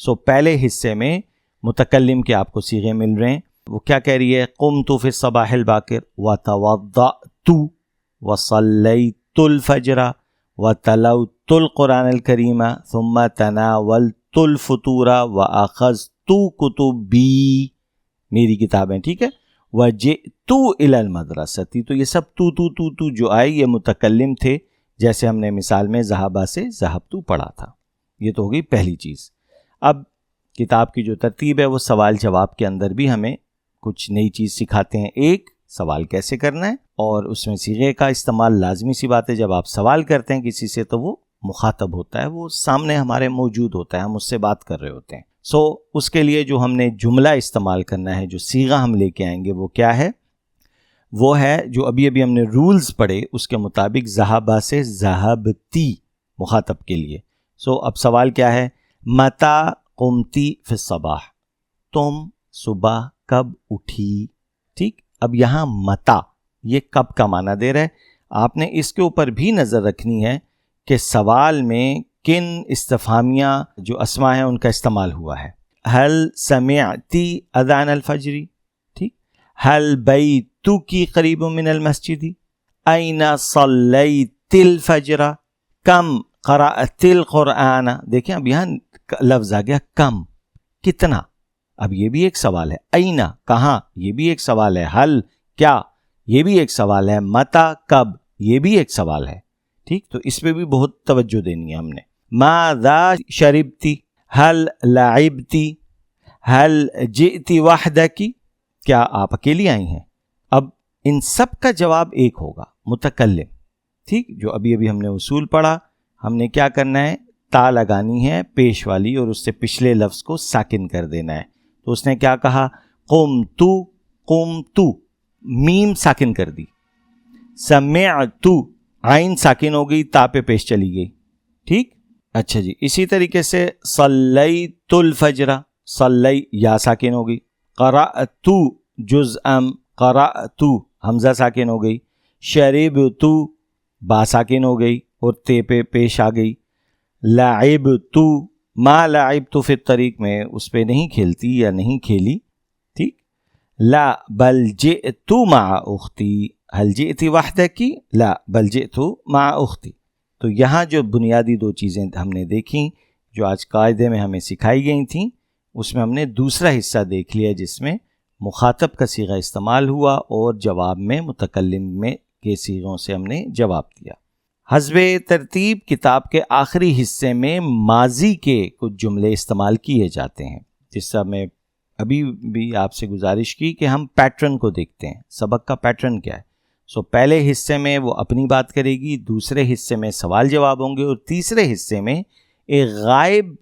سو پہلے حصے میں متکلم کے آپ کو صیغے مل رہے ہیں. وہ کیا کہہ رہی ہے؟ قمت فی الصباح الباکر وتوضأت وصلیت الفجر وتلوت القرآن الکریم ثم تناولت الفطور واخذت کتبی، میری کتابیں، ٹھیک ہے. وجئت الی المدرسۃ، تو یہ سب تو جو آئے یہ متکلم تھے، جیسے ہم نے مثال میں ذہبہ سے ذہبت پڑھا تھا. یہ تو ہو گئی پہلی چیز. اب کتاب کی جو ترتیب ہے وہ سوال جواب کے اندر بھی ہمیں کچھ نئی چیز سکھاتے ہیں. ایک، سوال کیسے کرنا ہے، اور اس میں صیغے کا استعمال لازمی سی بات ہے. جب آپ سوال کرتے ہیں کسی سے تو وہ مخاطب ہوتا ہے، وہ سامنے ہمارے موجود ہوتا ہے، ہم اس سے بات کر رہے ہوتے ہیں. سو اس کے لیے جو ہم نے جملہ استعمال کرنا ہے، جو صیغہ ہم لے کے آئیں گے وہ کیا ہے؟ وہ ہے جو ابھی ہم نے رولز پڑھے اس کے مطابق ذہبہ سے ذہبتی مخاطب کے لیے. سو اب سوال کیا ہے؟ متی قمتی فی الصباح، تم صبح کب اٹھی؟ ٹھیک. اب یہاں متا یہ کب کا معنی دے رہا ہے. آپ نے اس کے اوپر بھی نظر رکھنی ہے کہ سوال میں کن استفہامیہ جو اسماء ہیں ان کا استعمال ہوا ہے. هل سمعتی اذان الفجر، ٹھیک. هل بیتکی قریب من المسجد، این صلیت الفجر، کم قرأت القرآن. دیکھیں اب یہاں لفظ آ گیا کم، کتنا. اب یہ بھی ایک سوال ہے. این کہاں، یہ بھی ایک سوال ہے. حل کیا، یہ بھی ایک سوال ہے. متا کب، یہ بھی ایک سوال ہے. ٹھیک. تو اس پہ بھی بہت توجہ دینی ہے ہم نے. ماذا شربتی، حل لعبتی، حل جئتی وحدکی، کیا آپ اکیلی آئی ہیں. اب ان سب کا جواب ایک ہوگا، متکلم. ٹھیک. جو ابھی ہم نے اصول پڑھا، ہم نے کیا کرنا ہے؟ تا لگانی ہے پیش والی اور اس سے پچھلے لفظ کو ساکن کر دینا ہے. تو اس نے کیا کہا؟ قمتو، میم ساکن کر دی. سمعتو، عین ساکن ہو گئی، تا پہ پیش چلی گئی. ٹھیک. اچھا جی. اسی طریقے سے صلیت الفجر، صلی یا ساکن ہو گئی. قرأتو جزءا، قرأتو حمزہ ساکن ہو گئی. شربتو با ساکن ہو گئی اور تے پہ پیش آ گئی. لعبتو، ما لعبتو فی الطریق، میں اس پہ نہیں کھیلتی یا نہیں کھیلی. ٹھیک. لا بل جئتو مع اختی، هل جئتی وحدکی، لا بل جئتو مع اختی. تو یہاں جو بنیادی دو چیزیں ہم نے دیکھیں جو آج قاعدے میں ہمیں سکھائی گئی تھیں، اس میں ہم نے دوسرا حصہ دیکھ لیا جس میں مخاطب کا صیغہ استعمال ہوا اور جواب میں متکلم میں کے صیغوں سے ہم نے جواب دیا. حسب ترتیب کتاب کے آخری حصے میں ماضی کے کچھ جملے استعمال کیے جاتے ہیں، جس سے میں ابھی بھی آپ سے گزارش کی کہ ہم پیٹرن کو دیکھتے ہیں. سبق کا پیٹرن کیا ہے؟ سو پہلے حصے میں وہ اپنی بات کرے گی، دوسرے حصے میں سوال جواب ہوں گے، اور تیسرے حصے میں ایک غائب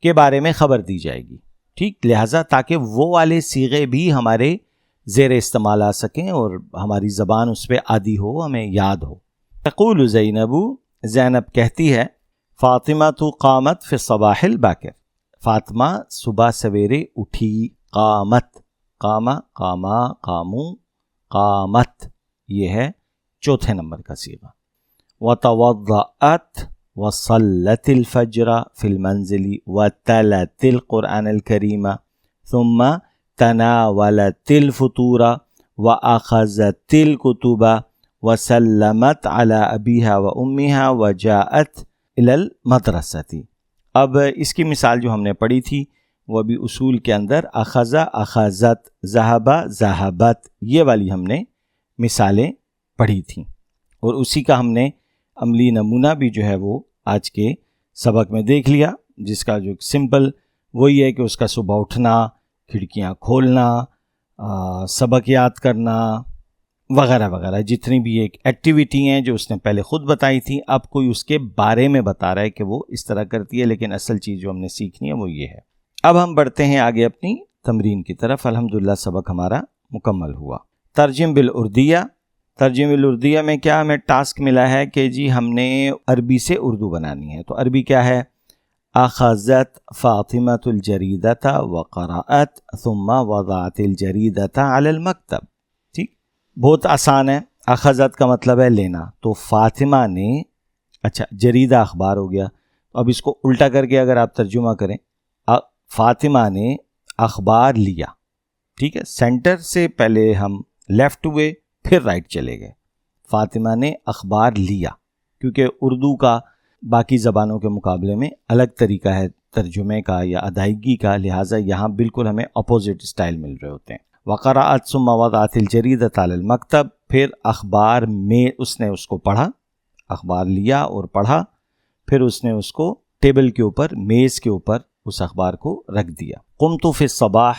کے بارے میں خبر دی جائے گی. ٹھیک. لہٰذا تاکہ وہ والے صیغے بھی ہمارے زیر استعمال آ سکیں اور ہماری زبان اس پہ عادی ہو، ہمیں یاد ہو. تقول زینب، زینب کہتی ہے، فاطمہ تو قامت فی الصباح الباکر، فاطمہ صبح سویرے اٹھی. قامت، قامہ، قاما، قامو، قامت، یہ ہے چوتھے نمبر کا صیغہ. وتوضأت وصلت الفجر فی المنزل وتلت القرآن الکریم ثم تناولت الفطور واخذت الکتب وسلمت علی ابیہا و امیہا وجاءت الی المدرسۃ. اب اس کی مثال جو ہم نے پڑھی تھی وہ بھی اصول کے اندر اخذ، اخذت، ذہب، ذہبت، یہ والی ہم نے مثالیں پڑھی تھیں، اور اسی کا ہم نے عملی نمونہ بھی جو ہے وہ آج کے سبق میں دیکھ لیا، جس کا جو سمپل وہی ہے کہ اس کا صبح اٹھنا، کھڑکیاں کھولنا، سبق یاد کرنا وغیرہ وغیرہ، جتنی بھی ایک ایکٹیویٹی ہیں جو اس نے پہلے خود بتائی تھی، اب کوئی اس کے بارے میں بتا رہا ہے کہ وہ اس طرح کرتی ہے، لیکن اصل چیز جو ہم نے سیکھنی ہے وہ یہ ہے. اب ہم بڑھتے ہیں آگے اپنی تمرین کی طرف. الحمدللہ سبق ہمارا مکمل ہوا. ترجم بالاردیہ. ترجم بالاردیہ میں کیا ہمیں ٹاسک ملا ہے کہ جی ہم نے عربی سے اردو بنانی ہے. تو عربی کیا ہے؟ اخذت فاطمۃ الجریدۃ وقرأت ثم وضعت الجریدۃ علی المکتب. ٹھیک. بہت آسان ہے. اخذت کا مطلب ہے لینا، تو فاطمہ نے، اچھا جریدہ اخبار ہو گیا، اب اس کو الٹا کر کے اگر آپ ترجمہ کریں، فاطمہ نے اخبار لیا. ٹھیک ہے, سینٹر سے پہلے ہم لیفٹ ہوئے پھر رائٹ چلے گئے. فاطمہ نے اخبار لیا, کیونکہ اردو کا باقی زبانوں کے مقابلے میں الگ طریقہ ہے ترجمے کا یا ادائیگی کا, لہٰذا یہاں بالکل ہمیں اپوزٹ اسٹائل مل رہے ہوتے ہیں. وقرأت ثم وضعت الجریدۃ علی المکتب, پھر اخبار میں اس نے اس کو پڑھا, اخبار لیا اور پڑھا, پھر اس نے اس کو ٹیبل کے اوپر, میز کے اوپر اس اخبار کو رکھ دیا. قمت فی الصباح,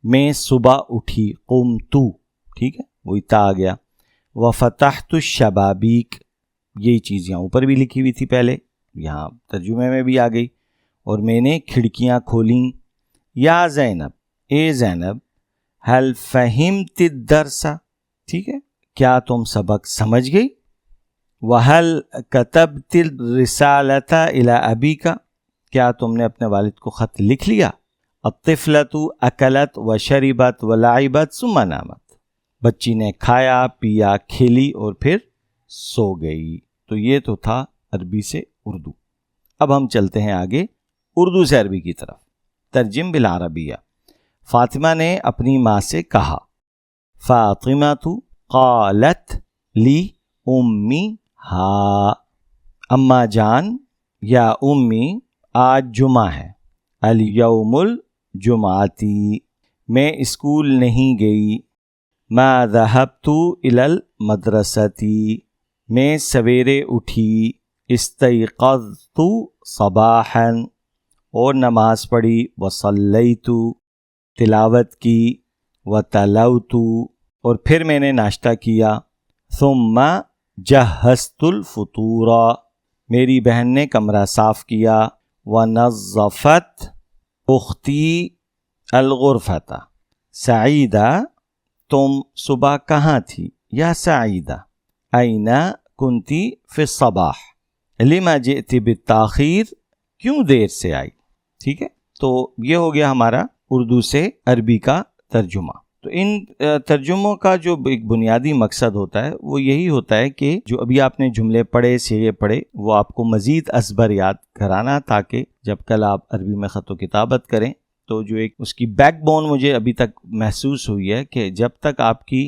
میں صبح اٹھی, قمت, ٹھیک ہے, وہی تا آ گیا. وفتحت الشبابیک, یہی چیز یہاں اوپر بھی لکھی ہوئی تھی پہلے, یہاں ترجمے میں بھی آ گئی, اور میں نے کھڑکیاں کھولیں. یا زینب, اے زینب, حل فہمت الدرس, ٹھیک ہے, کیا تم سبق سمجھ گئی. وحل کتبت الرسالۃ الی ابیک, کیا تم نے اپنے والد کو خط لکھ لیا. الطفلۃ اکلت وشربت ولعبت ثم نامت, بچی نے کھایا پیا کھیلی اور پھر سو گئی. تو یہ تو تھا عربی سے اردو. اب ہم چلتے ہیں آگے اردو سے عربی کی طرف. ترجم بالعربیہ. فاطمہ نے اپنی ماں سے کہا. فاطمہ قالت لی امی ہا, اماں جان یا امی آج جمعہ ہے. الیوم الجمعتی, میں اسکول نہیں گئی. ما ذهبت الی المدرستی, میں سویرے اٹھی. استیقظت صباحا, اور نماز پڑھی. وصلیت, تلاوت کی. وتلوت, اور پھر میں نے ناشتہ کیا. ثم جہزت الفطور, میری بہن نے کمرہ صاف کیا. ونظفت اختی الغرفۃ. سعیدہ, تم صبح کہاں تھی یا سعیدہ. این کنتی فی الصباح. لما جئت بالتاخیر, کیوں دیر سے آئی. ٹھیک ہے, تو یہ ہو گیا ہمارا اردو سے عربی کا ترجمہ. تو ان ترجموں کا جو ایک بنیادی مقصد ہوتا ہے وہ یہی ہوتا ہے کہ جو ابھی آپ نے جملے پڑھے, صیغے پڑھے, وہ آپ کو مزید ازبر یاد کرانا, تاکہ جب کل آپ عربی میں خط و کتابت کریں تو جو ایک اس کی بیک بون مجھے ابھی تک محسوس ہوئی ہے کہ جب تک آپ کی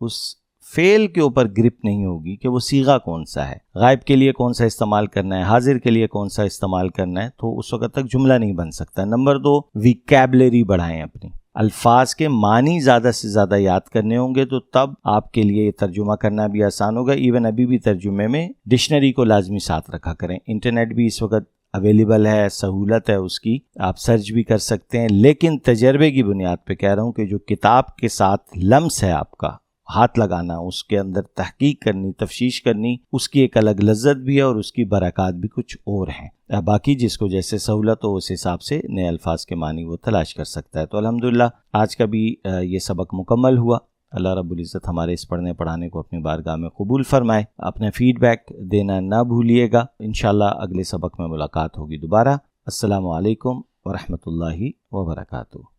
اس فعل کے اوپر گرپ نہیں ہوگی کہ وہ صیغہ کون سا ہے, غائب کے لیے کون سا استعمال کرنا ہے, حاضر کے لیے کون سا استعمال کرنا ہے, تو اس وقت تک جملہ نہیں بن سکتا. نمبر 2, ویکیبلری بڑھائیں اپنی, الفاظ کے معنی زیادہ سے زیادہ یاد کرنے ہوں گے, تو تب آپ کے لیے یہ ترجمہ کرنا بھی آسان ہوگا. ایون ابھی بھی ترجمے میں ڈکشنری کو لازمی ساتھ رکھا کریں. انٹرنیٹ بھی اس وقت اویلیبل ہے, سہولت ہے اس کی, آپ سرچ بھی کر سکتے ہیں. لیکن تجربے کی بنیاد پہ کہہ رہا ہوں کہ جو کتاب کے ساتھ لمس ہے آپ کا, ہاتھ لگانا, اس کے اندر تحقیق کرنی, تفتیش کرنی, اس کی ایک الگ لذت بھی ہے اور اس کی برکات بھی کچھ اور ہیں. باقی جس کو جیسے سہولت ہو اس حساب سے نئے الفاظ کے معنی وہ تلاش کر سکتا ہے. تو الحمدللہ آج کا بھی یہ سبق مکمل ہوا. اللہ رب العزت ہمارے اس پڑھنے پڑھانے کو اپنی بارگاہ میں قبول فرمائے. اپنا فیڈ بیک دینا نہ بھولیے گا. انشاءاللہ اگلے سبق میں ملاقات ہوگی دوبارہ. السلام علیکم ورحمۃ اللہ وبرکاتہ.